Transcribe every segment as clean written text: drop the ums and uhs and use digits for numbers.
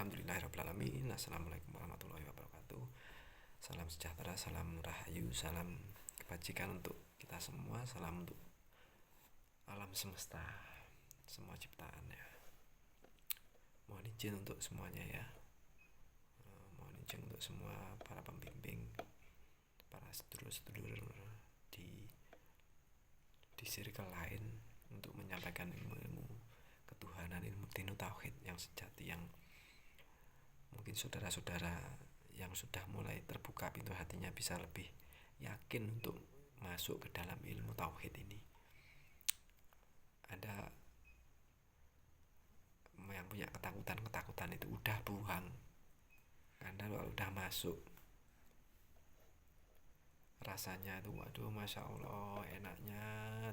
Alhamdulillahirrabbilalamin. Assalamualaikum warahmatullahi wabarakatuh. Salam sejahtera, salam rahayu, salam kebajikan untuk kita semua. Salam untuk alam semesta, semua ciptaannya. Mohon izin untuk semuanya ya. Mohon izin untuk semua para pembimbing, para sedulur-sedulur di circle lain untuk menyampaikan ilmu-ilmu ketuhanan, ilmu dinu tauhid yang sejati, yang mungkin saudara-saudara yang sudah mulai terbuka pintu hatinya bisa lebih yakin untuk masuk ke dalam ilmu tauhid ini. Anda yang punya ketakutan itu udah buang. Anda kalau udah masuk, rasanya itu waduh masya Allah enaknya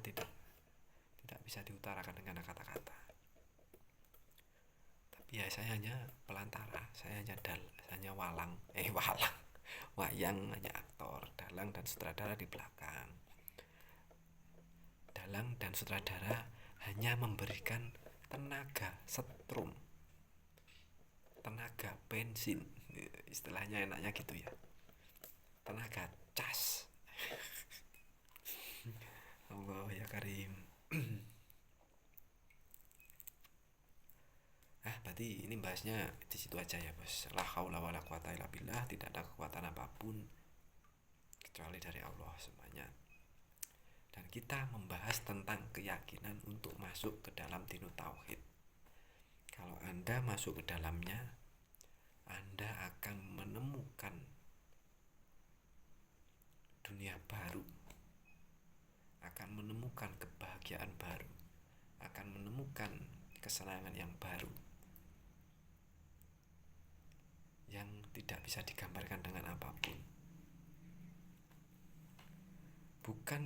tidak bisa diutarakan dengan kata-kata. Tapi ya saya hanya pelantara, saya hanya wayang, hanya aktor, dalang dan sutradara di belakang. Dalang dan sutradara hanya memberikan tenaga setrum, tenaga bensin, istilahnya enaknya gitu ya, tenaga cas. Allah ya Karim. Berarti ini bahasnya di situ aja ya bos. La haula wala quwata illa billah, tidak ada kekuatan apapun kecuali dari Allah semuanya. Dan kita membahas tentang keyakinan untuk masuk ke dalam dinu tauhid. Kalau Anda masuk ke dalamnya, Anda akan menemukan dunia baru, akan menemukan kebahagiaan baru, akan menemukan kesenangan yang baru, yang tidak bisa digambarkan dengan apapun. Bukan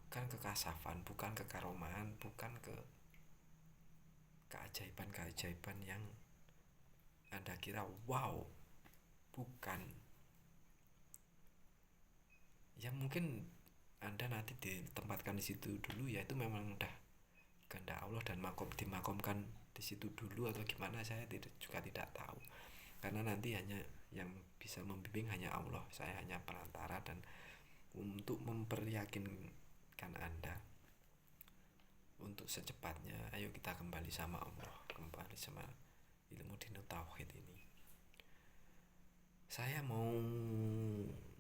kekasafan, bukan kekaromaan, bukan keajaiban yang Anda kira wow, bukan. Ya mungkin Anda nanti ditempatkan di situ dulu, ya itu memang udah kehendak Allah dan dimakamkan di situ dulu atau gimana, saya juga tidak tahu. Karena nanti hanya yang bisa membimbing hanya Allah, saya hanya perantara dan untuk memperyakinkan Anda untuk secepatnya ayo kita kembali sama Allah, kembali sama ilmu dinu tauhid ini. Saya mau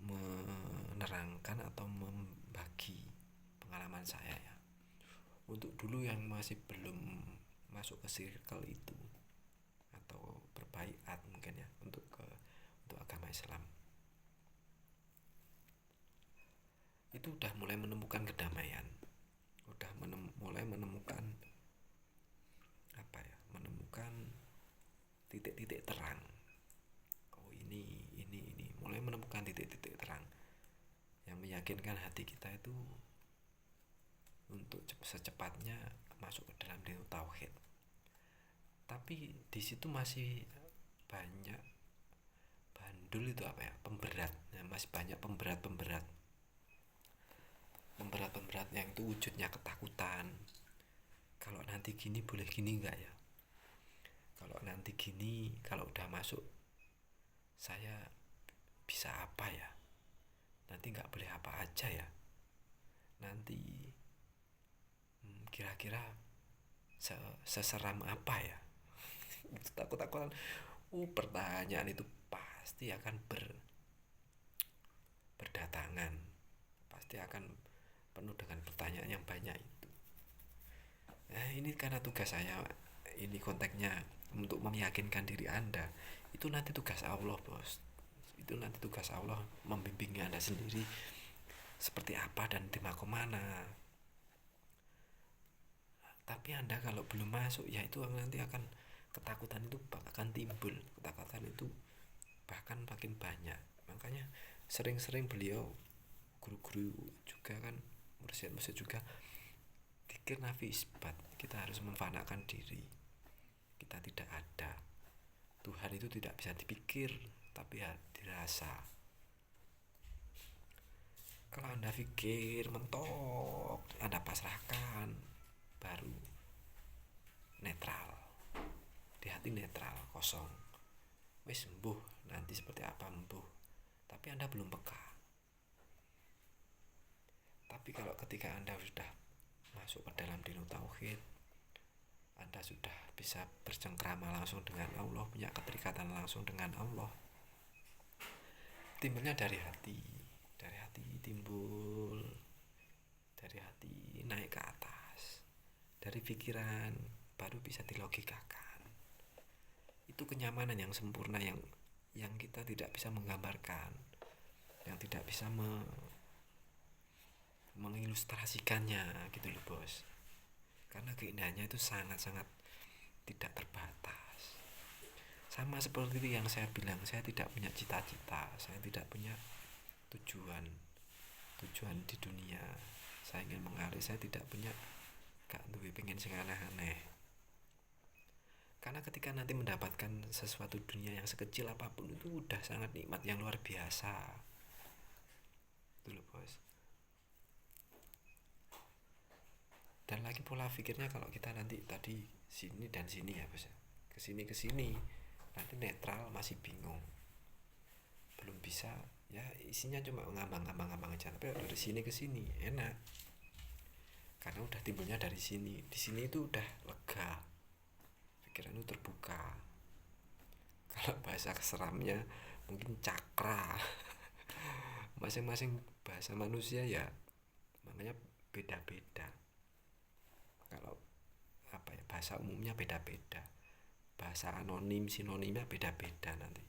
menerangkan atau membagi pengalaman saya ya, untuk dulu yang masih belum masuk ke circle itu atau berbaiat mungkin ya untuk agama Islam, itu udah mulai menemukan kedamaian, udah mulai menemukan menemukan titik-titik terang. Oh ini mulai menemukan titik-titik terang yang meyakinkan hati kita itu untuk secepatnya masuk ke dalam dinu tauhid. Tapi di situ masih banyak bandul itu pemberat, masih banyak pemberat yang itu wujudnya ketakutan. Kalau nanti gini boleh gini enggak ya? Kalau nanti gini, kalau udah masuk saya bisa apa ya? Nanti enggak boleh apa aja ya? Nanti kira-kira seseram apa ya? Takut-takutan. Pertanyaan itu pasti akan berdatangan, pasti akan penuh dengan pertanyaan yang banyak itu. Ini karena tugas saya, ini konteksnya untuk meyakinkan diri Anda. Itu nanti tugas Allah bos, itu nanti tugas Allah membimbing Anda sendiri seperti apa dan di mana. Tapi Anda kalau belum masuk, ya itu nanti akan ketakutan itu akan timbul, ketakutan itu bahkan makin banyak. Makanya sering-sering beliau, guru-guru juga kan, mursyid juga, pikir nafi isbat, kita harus memfanakan diri, kita tidak ada. Tuhan itu tidak bisa dipikir tapi ya dirasa. Kalau Anda pikir mentok, Anda pasrahkan, baru netral. di hati netral, kosong, wis sembuh, nanti seperti apa sembuh, tapi Anda belum peka. Tapi kalau ketika Anda sudah masuk ke dalam dino tauhid, Anda sudah bisa bercengkrama langsung dengan Allah, punya keterikatan langsung dengan Allah, timbulnya dari hati timbul, dari hati naik ke atas, dari pikiran baru bisa dilogikakan. Itu kenyamanan yang sempurna yang kita tidak bisa menggambarkan, yang tidak bisa mengilustrasikannya gitu loh bos, karena keindahannya itu sangat-sangat tidak terbatas. Sama seperti yang saya bilang, saya tidak punya cita-cita, saya tidak punya tujuan di dunia, saya ingin mengalir, saya tidak punya, gak duwe pengen sing aneh-aneh. Karena ketika nanti mendapatkan sesuatu dunia yang sekecil apapun itu udah sangat nikmat yang luar biasa. Itu loh bos. Dan lagi pola pikirnya kalau kita nanti tadi sini dan sini ya bos, kesini nanti netral masih bingung, belum bisa ya, isinya cuma ngambang aja. Tapi dari sini ke sini enak, karena udah timbulnya dari sini. Di sini itu udah lega, pikiran itu terbuka. Kalau bahasa keseramnya mungkin cakra. Masing-masing bahasa manusia ya makanya beda-beda. Kalau apa ya, bahasa umumnya beda-beda, bahasa anonim sinonimnya beda-beda nanti.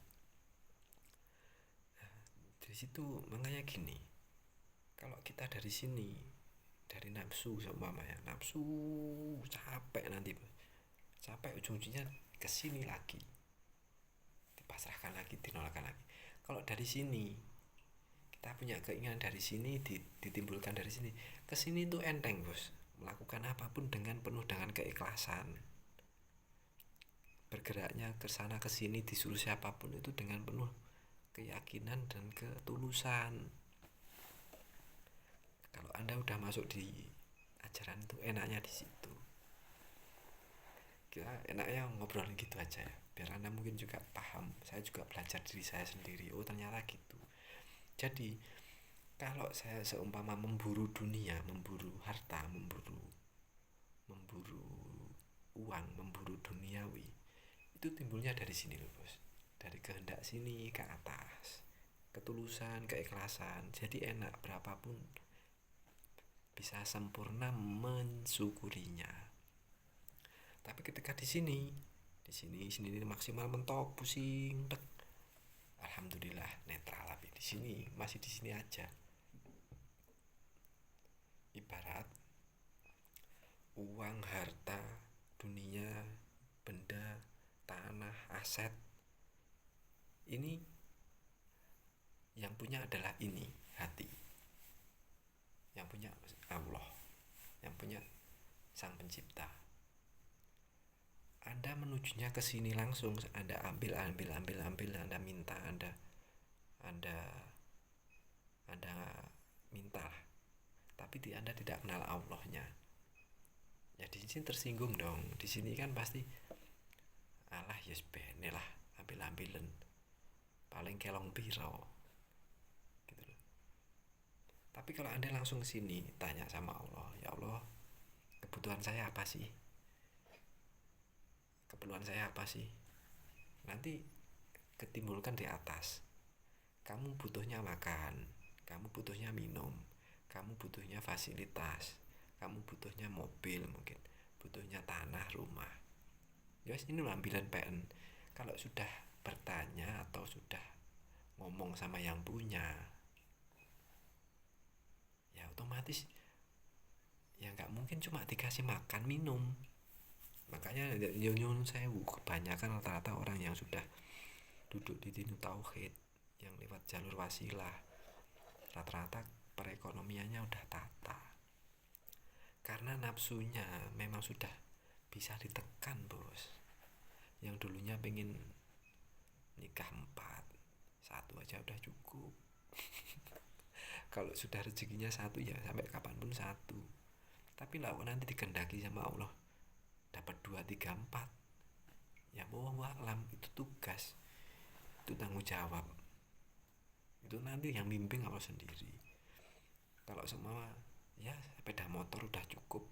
Di situ makanya gini, kalau kita dari sini, dari nafsu seumpamanya, nafsu capek, nanti capek ujung-ujungnya ke sini lagi, dipasrahkan lagi, dinolakkan lagi. Kalau dari sini kita punya keinginan, dari sini ditimbulkan dari sini ke sini itu enteng bos, melakukan apapun dengan penuh dengan keikhlasan, bergeraknya ke sana ke sini disuruh siapapun itu dengan penuh keyakinan dan ketulusan. Kalau Anda udah masuk di ajaran itu, enaknya di situ. Kita enaknya ngobrol gitu aja ya, biar Anda mungkin juga paham. Saya juga belajar diri saya sendiri, oh ternyata gitu. Jadi kalau saya seumpama memburu dunia, memburu harta, memburu uang, memburu duniawi, itu timbulnya dari sini loh bos, dari kehendak sini ke atas, ketulusan, keikhlasan. Jadi enak, berapapun bisa sempurna mensyukurinya. Tapi ketika di sini maksimal mentok, pusing, tek, alhamdulillah netral. Tapi di sini masih di sini aja. Ibarat uang, harta, dunia, benda, tanah, aset, ini yang punya adalah ini hati, yang punya Allah, yang punya Sang Pencipta. Anda menujunya ke sini langsung, Anda ambil, Anda minta, Anda minta, tapi Anda tidak kenal Allahnya. Ya di sini tersinggung dong. Di sini kan pasti alah yes bene lah, ambil-ambilan, paling kelong piro gitu loh. Tapi kalau Anda langsung ke sini tanya sama Allah, ya Allah, kebutuhan saya apa sih? Keperluan saya apa sih? Nanti ketimbulkan di atas. Kamu butuhnya makan, kamu butuhnya minum, kamu butuhnya fasilitas, kamu butuhnya mobil, mungkin butuhnya tanah, rumah. Yes, ini ambilan PN. Kalau sudah bertanya atau sudah ngomong sama yang punya, ya otomatis ya nggak mungkin cuma dikasih makan minum. Makanya nyun sewu, kebanyakan rata-rata orang yang sudah duduk di dino tauhid, yang lewat jalur wasilah, rata-rata perekonomiannya udah tata, karena nafsunya memang sudah bisa ditekan bos. Yang dulunya pengen nikah 4, 1 aja udah cukup. Kalau sudah rezekinya 1 ya sampai kapanpun 1. Tapi lah nanti dikendaki sama Allah dapat 2, 3, 4, Ya wallahu alam, itu tugas, itu tanggung jawab, itu nanti yang bimbing Allah sendiri. Kalau semua ya sepeda motor udah cukup,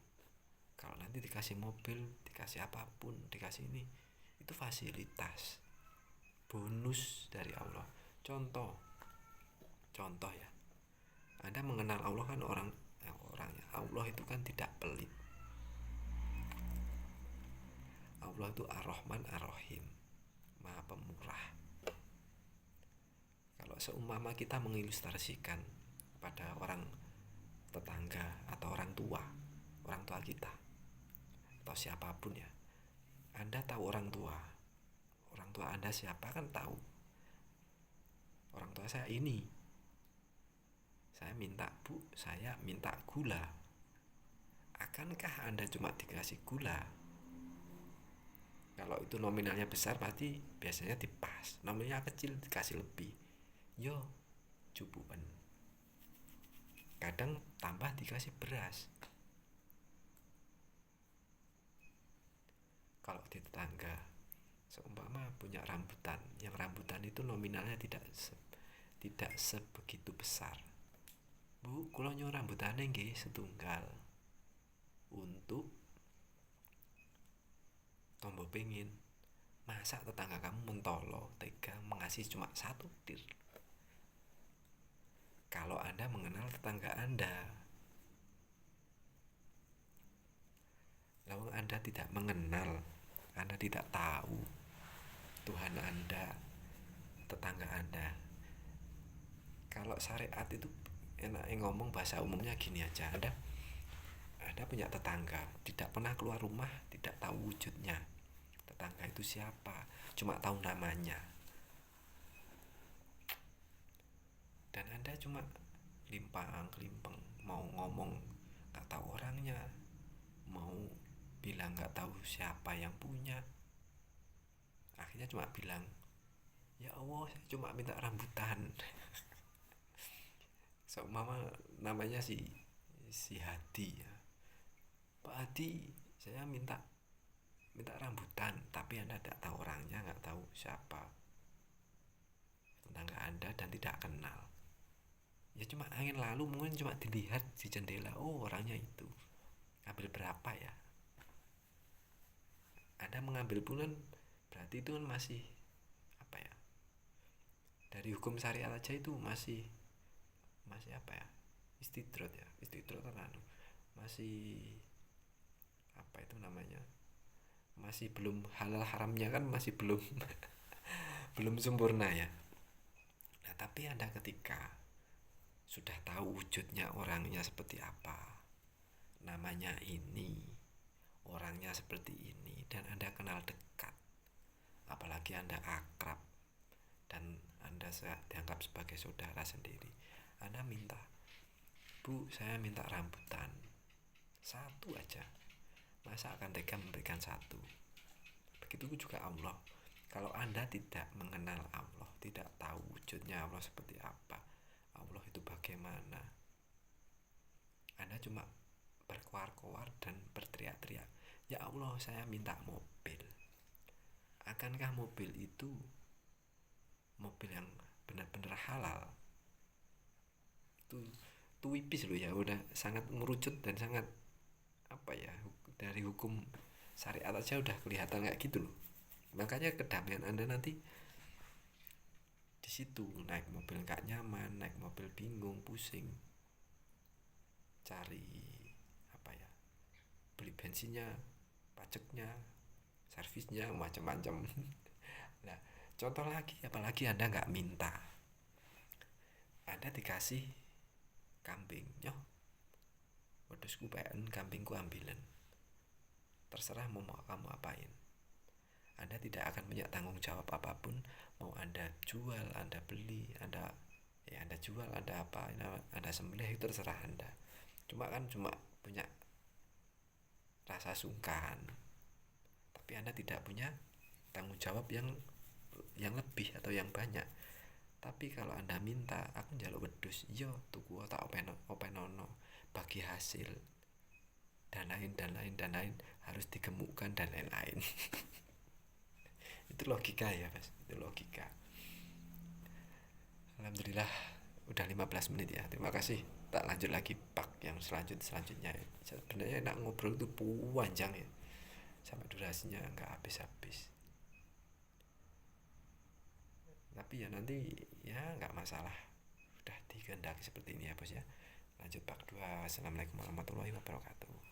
kalau nanti dikasih mobil, dikasih apapun, dikasih ini, itu fasilitas, bonus dari Allah. Contoh ya, Anda mengenal Allah kan, orangnya Allah itu kan tidak pelit. Allah itu Ar-Rahman Ar-Rahim, Maha Pemurah. Kalau seumpama kita mengilustrasikan pada orang tetangga atau orang tua kita atau siapapun ya, Anda tahu orang tua Anda siapa, kan tahu. Orang tua saya ini, saya minta bu, saya minta gula. Akankah Anda cuma dikasih gula? Kalau itu nominalnya besar pasti biasanya dipas, nominalnya kecil dikasih lebih. Yo, cubuan. Kadang tambah dikasih beras. Kalau di tetangga seumpama punya rambutan, yang rambutan itu nominalnya tidak sebegitu besar. Bu, kula nyuwun rambutane nggih setunggal. Untuk tombo pengin. Masa tetangga kamu mentolo tega mengasih cuma 1 tir? Kalau Anda mengenal tetangga Anda. Lalu Anda tidak mengenal, Anda tidak tahu Tuhan Anda, tetangga Anda. Kalau syariat itu enak ngomong bahasa umumnya gini aja. Anda punya tetangga, tidak pernah keluar rumah, tidak tahu wujudnya. Tetangga itu siapa? Cuma tahu namanya. Dan Anda cuma limpang-limpeng, mau ngomong nggak tahu orangnya, mau bilang nggak tahu siapa yang punya. Akhirnya cuma bilang, ya Allah, saya cuma minta rambutan. So, mama namanya si Hadi ya. Pak Hadi, saya minta rambutan, tapi Anda tidak tahu orangnya, nggak tahu siapa tetangga Anda dan tidak kenal. Ya cuma angin lalu mungkin cuma dilihat di jendela, oh orangnya itu. Ambil berapa ya? Anda mengambil bulan, berarti itu kan masih apa ya? Dari hukum syariat aja itu masih apa ya? Istidrot masih apa itu namanya? Masih belum halal haramnya kan masih belum belum sempurna ya. Nah, tapi Anda ketika sudah tahu wujudnya orangnya seperti apa, namanya ini, orangnya seperti ini, dan Anda kenal dekat, apalagi Anda akrab dan Anda dianggap sebagai saudara sendiri, Anda minta, bu, saya minta rambutan 1 aja. Masa akan tega memberikan 1? Begitu juga Allah. Kalau Anda tidak mengenal Allah, tidak tahu wujudnya Allah seperti apa, Allah itu bagaimana, Anda cuma berkoar-koar dan berteriak-teriak, ya Allah saya minta mobil. Akankah mobil itu mobil yang benar-benar halal? Itu wipis loh ya, udah sangat merucut dan sangat apa ya, dari hukum syariat aja udah kelihatan kayak gitu loh. Makanya kedamaian Anda nanti di situ. Naik mobil nggak nyaman, naik mobil bingung, pusing, cari apa ya, beli bensinnya, pajaknya, servisnya, macam-macam. Nah, contoh lagi, apalagi Anda nggak minta, Anda dikasih kambing, nyoh, wedhusku pengen, kambingku ambilan, terserah mau kamu apain. Anda tidak akan punya tanggung jawab apapun. Mau Anda jual, Anda beli, Anda jual, Anda apa, Anda sembelih, itu terserah Anda. Cuma punya rasa sungkan, tapi Anda tidak punya tanggung jawab yang lebih atau yang banyak. Tapi kalau Anda minta, aku njaluk wedhus, yo tuku tak openono, bagi hasil, dan lain, harus digemukkan dan lain-lain. Itu logika ya mas, itu logika. Alhamdulillah udah 15 menit ya, terima kasih. Tak lanjut lagi pak yang selanjutnya. Sebenarnya enak ngobrol itu panjang ya, sampai durasinya nggak habis-habis, tapi ya nanti ya nggak masalah, udah dikehendaki seperti ini ya bos ya. Lanjut pak 2. Assalamualaikum warahmatullahi wabarakatuh.